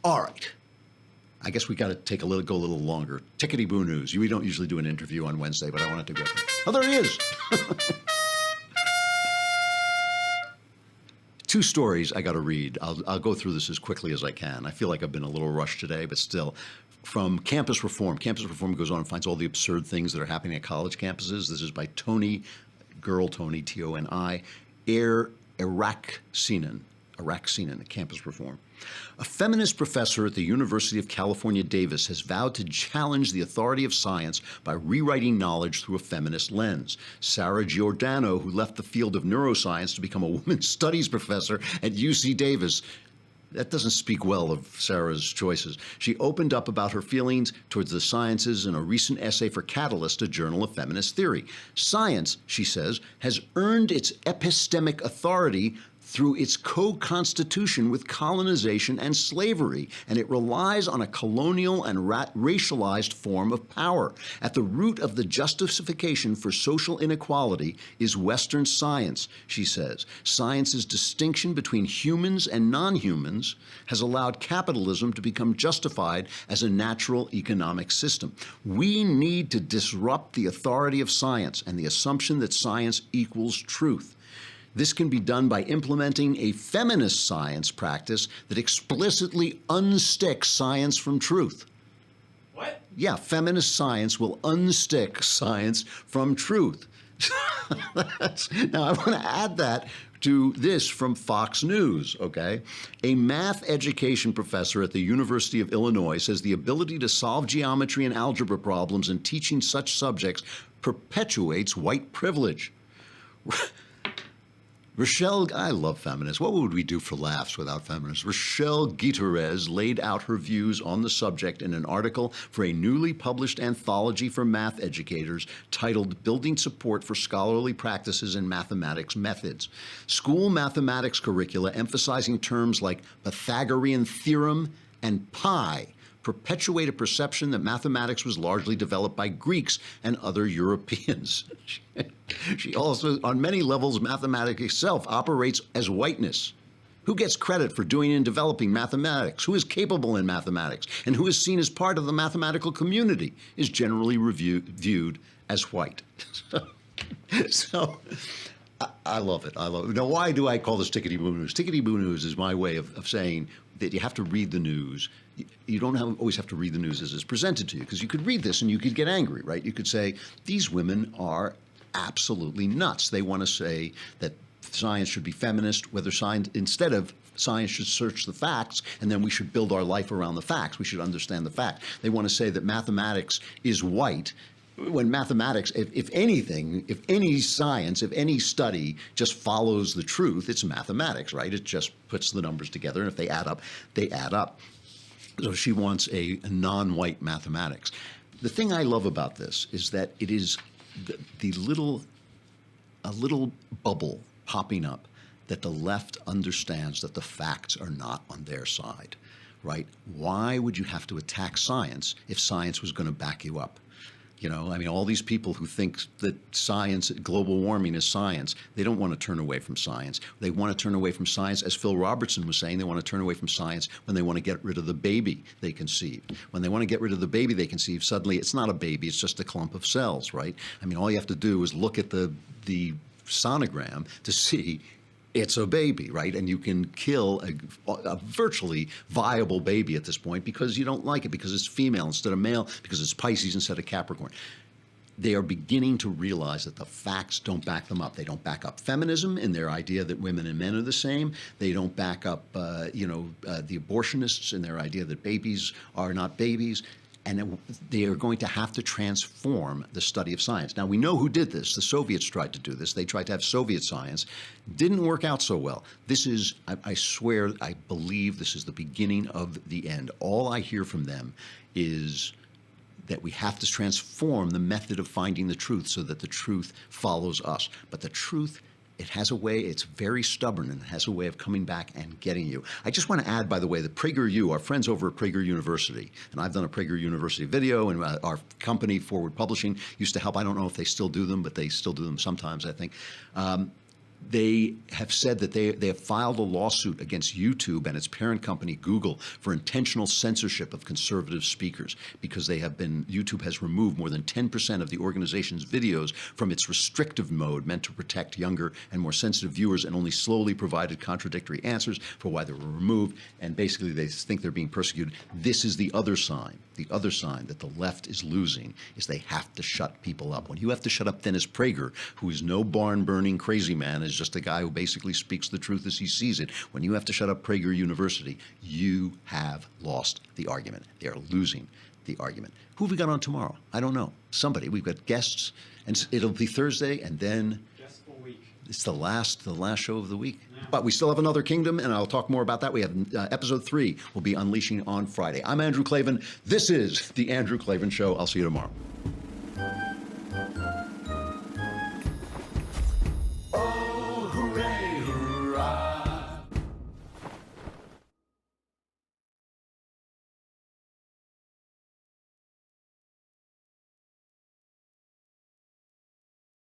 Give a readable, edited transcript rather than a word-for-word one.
All right. I guess we got to go a little longer. Tickety-Boo news. We don't usually do an interview on Wednesday, but I wanted to go. Oh, there he is. Two stories I got to read. I'll go through this as quickly as I can. I feel like I've been a little rushed today, but still. From Campus Reform. Campus Reform goes on and finds all the absurd things that are happening at college campuses. This is by Tony, Toni, Araksinen at Campus Reform. A feminist professor at the University of California, Davis has vowed to challenge the authority of science by rewriting knowledge through a feminist lens. Sarah Giordano, who left the field of neuroscience to become a women's studies professor at UC Davis, that doesn't speak well of Sarah's choices. She opened up about her feelings towards the sciences in a recent essay for Catalyst, a journal of feminist theory. Science, she says, has earned its epistemic authority through its co-constitution with colonization and slavery, and it relies on a colonial and racialized form of power. At the root of the justification for social inequality is Western science, she says. Science's distinction between humans and non-humans has allowed capitalism to become justified as a natural economic system. We need to disrupt the authority of science and the assumption that science equals truth. This can be done by implementing a feminist science practice that explicitly unsticks science from truth. What? Yeah, feminist science will unstick science from truth. Now, I want to add that to this from Fox News, okay? A math education professor at the University of Illinois says the ability to solve geometry and algebra problems and teaching such subjects perpetuates white privilege. Rochelle, I love feminists. What would we do for laughs without feminists? Rochelle Gutierrez laid out her views on the subject in an article for a newly published anthology for math educators titled Building Support for Scholarly Practices in Mathematics Methods. School mathematics curricula emphasizing terms like Pythagorean theorem and pi perpetuate a perception that mathematics was largely developed by Greeks and other Europeans. She also, on many levels, mathematics itself operates as whiteness. Who gets credit for doing and developing mathematics? Who is capable in mathematics? And who is seen as part of the mathematical community is generally viewed as white. So I love it. I love it. Now, why do I call this Tickety-Boo news? Tickety-Boo news is my way of saying that you have to read the news. You don't always have to read the news as it's presented to you, because you could read this and you could get angry, right? You could say, these women are absolutely nuts. They want to say that science should be feminist, whether science, instead of science should search the facts, and then we should build our life around the facts. We should understand the fact. They want to say that mathematics is white, when mathematics, if anything, if any science, if any study just follows the truth, it's mathematics, right? It just puts the numbers together, and if they add up, they add up. So she wants a non-white mathematics. The thing I love about this is that it is a little bubble popping up that the left understands that the facts are not on their side, right? Why would you have to attack science if science was going to back you up? You know, I mean, all these people who think that science, global warming is science, they don't want to turn away from science. They want to turn away from science, as Phil Robertson was saying, they want to turn away from science when they want to get rid of the baby they conceived. When they want to get rid of the baby they conceived, suddenly it's not a baby, it's just a clump of cells, right? I mean, all you have to do is look at the sonogram to see it's a baby, right? And you can kill a virtually viable baby at this point because you don't like it, because it's female instead of male, because it's Pisces instead of Capricorn. They are beginning to realize that the facts don't back them up. They don't back up feminism in their idea that women and men are the same. They don't back up, the abortionists in their idea that babies are not babies. And they are going to have to transform the study of science. Now, we know who did this. The Soviets tried to do this. They tried to have Soviet science. Didn't work out so well. This is, I swear, I believe this is the beginning of the end. All I hear from them is that we have to transform the method of finding the truth so that the truth follows us. But the truth, it has a way, it's very stubborn, and it has a way of coming back and getting you. I just want to add, by the way, that PragerU, our friends over at Prager University, and I've done a Prager University video, and our company, Forward Publishing, used to help. I don't know if they still do them, but they still do them sometimes, I think. They have said that they have filed a lawsuit against YouTube and its parent company, Google, for intentional censorship of conservative speakers because YouTube has removed more than 10% of the organization's videos from its restrictive mode meant to protect younger and more sensitive viewers, and only slowly provided contradictory answers for why they were removed. And basically they think they're being persecuted. This is the other sign. The other sign that the left is losing is they have to shut people up. When you have to shut up Dennis Prager, who is no barn-burning crazy man, is just a guy who basically speaks the truth as he sees it. When you have to shut up Prager University, you have lost the argument. They are losing the argument. Who have we got on tomorrow? I don't know. Somebody. We've got guests, and it'll be Thursday, and then it's the last show of the week. Yeah. But we still have another kingdom, and I'll talk more about that. We have episode 3 will be Unleashing on Friday. I'm Andrew Klavan. This is The Andrew Klavan Show. I'll see you tomorrow.